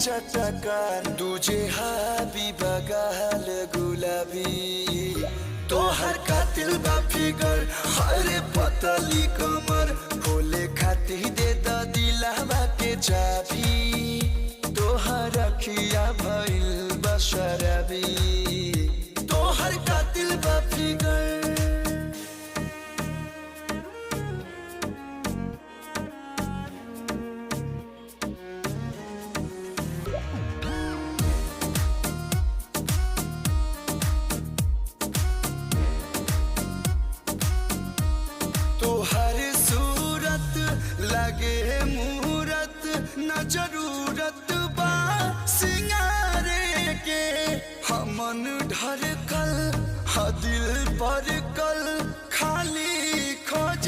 चटकार तुझे हाबी बगाल गुलाबी तोहर कातिल बा फिगर हरे पतली कमर खोले खाती दे द दिलवा के चाबी तोहर अखिया भइल बा शराबी तोहर कातिल बा फिगर। तोहर सूरत लगे मूरत न जरूरत बा सिंगारे के हमन ढरकल हा दिल पर कल खाली खोज